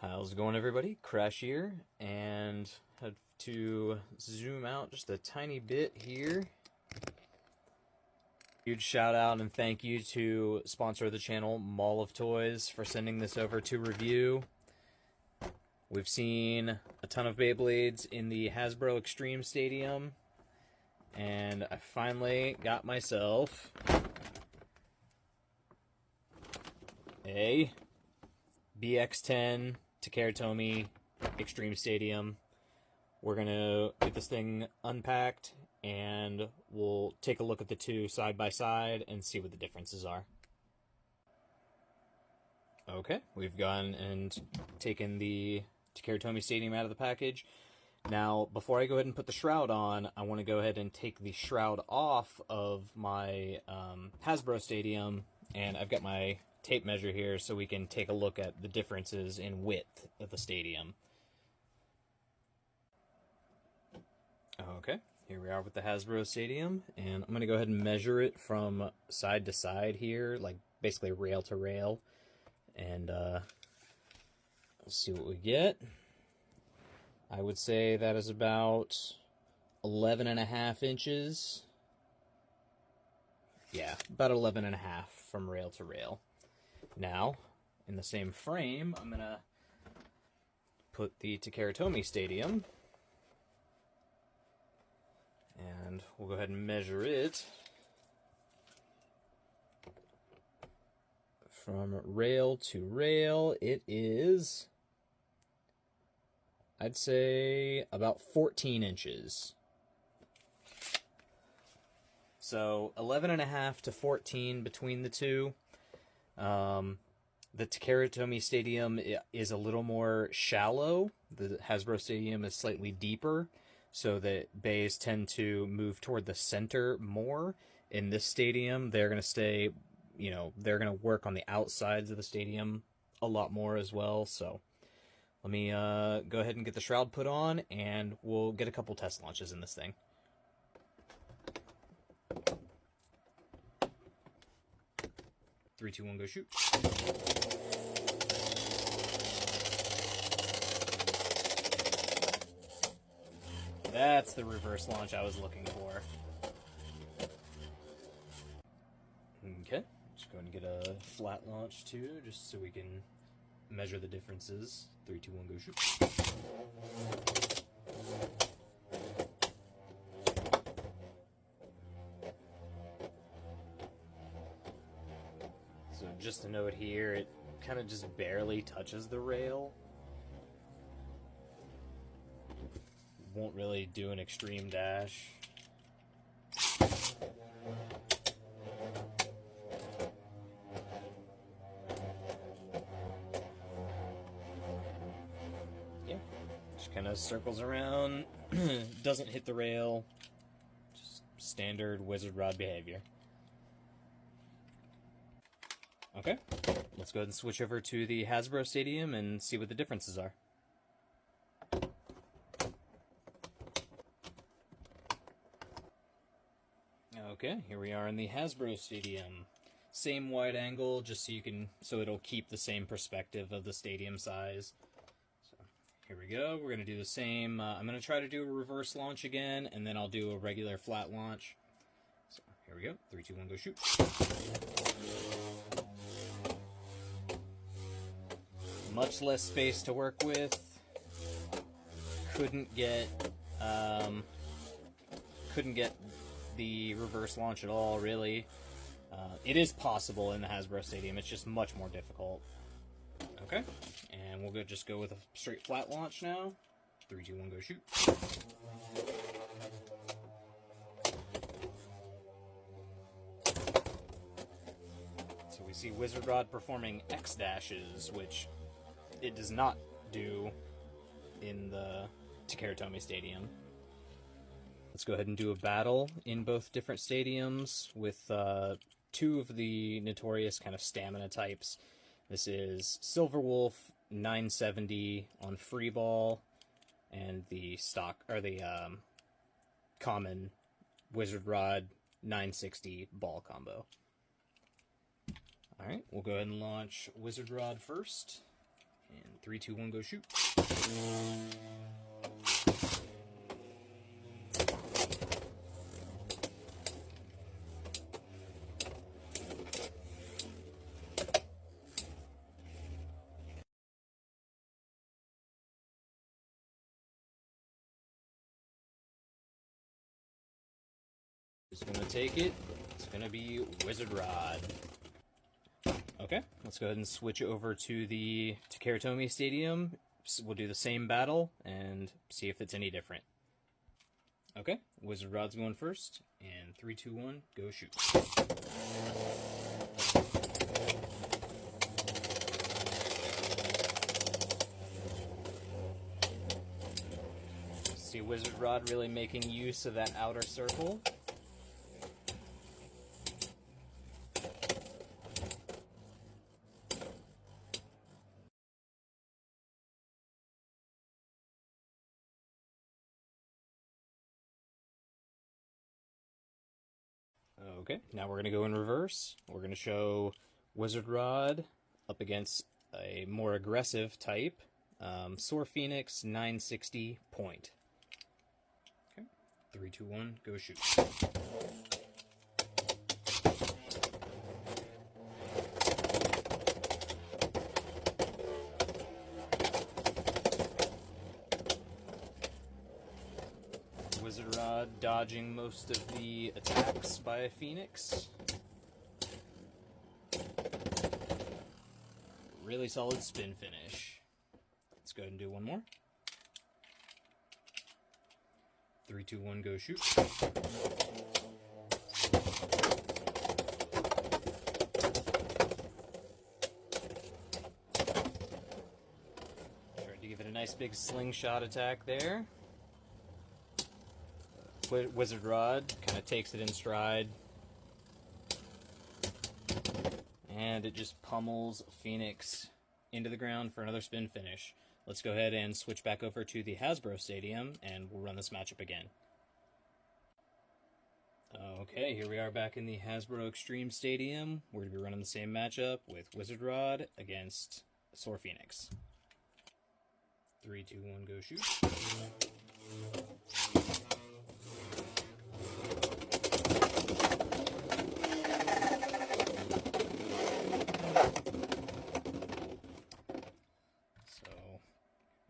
How's it going, everybody? Crash here, and had to zoom out just a tiny bit here. Huge shout out and thank you to sponsor of the channel, Mallof Toys, for sending this over to review. We've seen a ton of Beyblades in the Hasbro Xtreme Stadium, and I finally got myself a UX-10 Takara Tomy Xtreme Stadium. We're gonna get this thing unpacked and we'll take a look at the two side by side and see what the differences are. Okay, we've gone and taken the Takara Tomy Stadium out of the package. Now, before I go ahead and put the shroud on, I want to go ahead and take the shroud off of my Hasbro Stadium, and I've got my tape measure here so we can take a look at the differences in width of the stadium. Okay, here we are with the Hasbro Stadium, and I'm going to go ahead and measure it from side to side here, like basically rail to rail, and let's see what we get. I would say that is about 11.5 inches. Yeah, about 11.5 from rail to rail. Now, in the same frame, I'm going to put the Takara Tomy Stadium, and we'll go ahead and measure it from rail to rail. It is, I'd say, about 14 inches. So 11.5 to 14 between the two. The Takara Tomy Stadium is a little more shallow. The Hasbro Stadium is slightly deeper, so that bays tend to move toward the center more. In this stadium, they're going to stay, they're going to work on the outsides of the stadium a lot more as well. So let me go ahead and get the shroud put on, and we'll get a couple test launches in this thing. Three, two, one, go shoot. That's the reverse launch I was looking for. Okay, just go ahead and get a flat launch too, just so we can measure the differences. 3, 2, 1, go shoot. So just a note here, it kind of just barely touches the rail. Won't really do an extreme dash. Yeah, just kind of circles around, doesn't hit the rail, just standard wizard rod behavior. Okay, let's go ahead and switch over to the Hasbro Stadium and see what the differences are. Okay, here we are in the Hasbro Stadium. Same wide angle, just so it'll keep the same perspective of the stadium size. So here we go. We're gonna do the same. I'm gonna try to do a reverse launch again, and then I'll do a regular flat launch. So here we go. 3, 2, 1, go shoot. Much less space to work with. Couldn't get the reverse launch at all, really. It is possible in the Hasbro Stadium, it's just much more difficult. Okay, and we'll just go with a straight flat launch now. 3, 2, 1, go shoot. So we see Wizard Rod performing X dashes, which it does not do in the Takara Tomy Stadium. Let's go ahead and do a battle in both different stadiums with two of the notorious kind of stamina types. This is Silver Wolf 970 on free ball, and the common Wizard Rod 960 ball combo. Alright, we'll go ahead and launch Wizard Rod first. And 3, 2, 1, go shoot. Who's gonna take it? It's gonna be Wizard Rod. Okay, let's go ahead and switch over to the Takara Tomy Stadium. We'll do the same battle and see if it's any different. Okay, Wizard Rod's going first, and 3, 2, 1, go shoot. See Wizard Rod really making use of that outer circle. Okay, now we're going to go in reverse. We're going to show Wizard Rod up against a more aggressive type, Soar Phoenix 960 point. Okay, 3, 2, 1, go shoot. Wizard Rod dodging most of the attacks by Phoenix. Really solid spin finish. Let's go ahead and do one more. 3, 2, 1, go shoot. Try to give it a nice big slingshot attack there. Wizard Rod kind of takes it in stride, and it just pummels Phoenix into the ground for another spin finish. Let's go ahead and switch back over to the Hasbro Stadium, and we'll run this matchup again. Okay, here we are back in the Hasbro Xtreme Stadium. We're going to be running the same matchup with Wizard Rod against Soar Phoenix. 3, 2, 1, go shoot.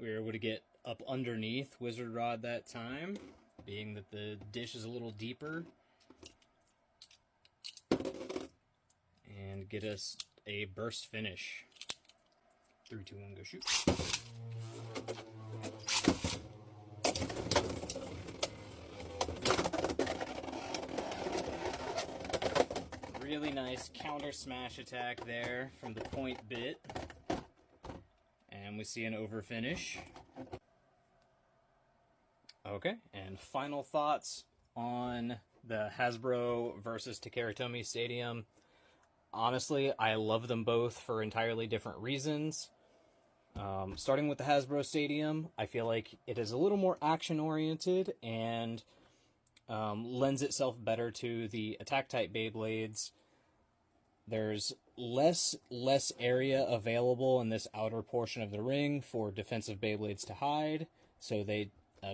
We were able to get up underneath Wizard Rod that time, being that the dish is a little deeper, and get us a burst finish. 3, 2, 1, go shoot. Really nice counter smash attack there from the point bit. And we see an over finish. Okay, and final thoughts on the Hasbro versus Takara Tomy Stadium. Honestly, I love them both for entirely different reasons. Starting with the Hasbro Stadium, I feel like it is a little more action-oriented and lends itself better to the attack-type Beyblades. There's less area available in this outer portion of the ring for defensive Beyblades to hide, so they,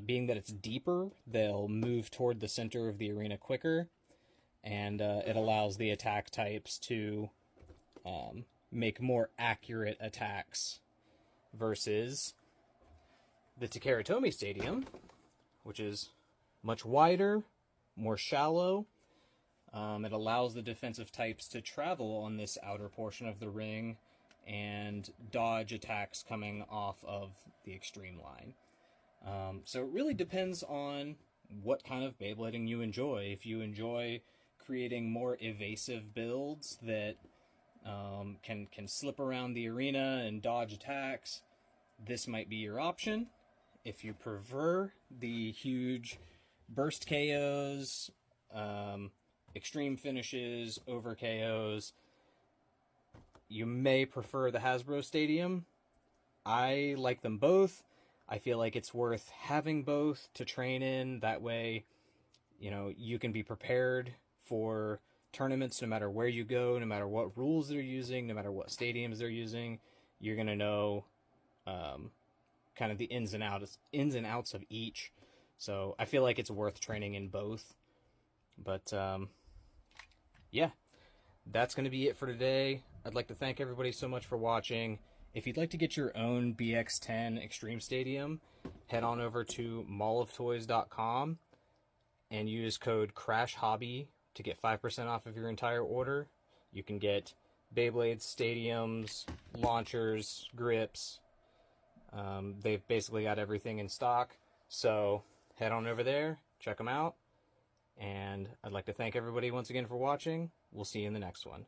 being that it's deeper, they'll move toward the center of the arena quicker, and it allows the attack types to make more accurate attacks versus the Takara Tomy Stadium, which is much wider, more shallow. It allows the defensive types to travel on this outer portion of the ring and dodge attacks coming off of the Xtreme line. So it really depends on what kind of Beyblading you enjoy. If you enjoy creating more evasive builds that can slip around the arena and dodge attacks, this might be your option. If you prefer the huge burst KOs, extreme finishes, over KOs, you may prefer the Hasbro Stadium. I like them both. I feel like it's worth having both to train in. That way, you know, you can be prepared for tournaments no matter where you go, no matter what rules they're using, no matter what stadiums they're using. You're going to know kind of the ins and outs of each. So I feel like it's worth training in both. But yeah, that's going to be it for today. I'd like to thank everybody so much for watching. If you'd like to get your own BX-10 Xtreme Stadium, head on over to malloftoys.com and use code CRASHHOBBY to get 5% off of your entire order. You can get Beyblades, stadiums, launchers, grips. They've basically got everything in stock. So head on over there, check them out. And I'd like to thank everybody once again for watching. We'll see you in the next one.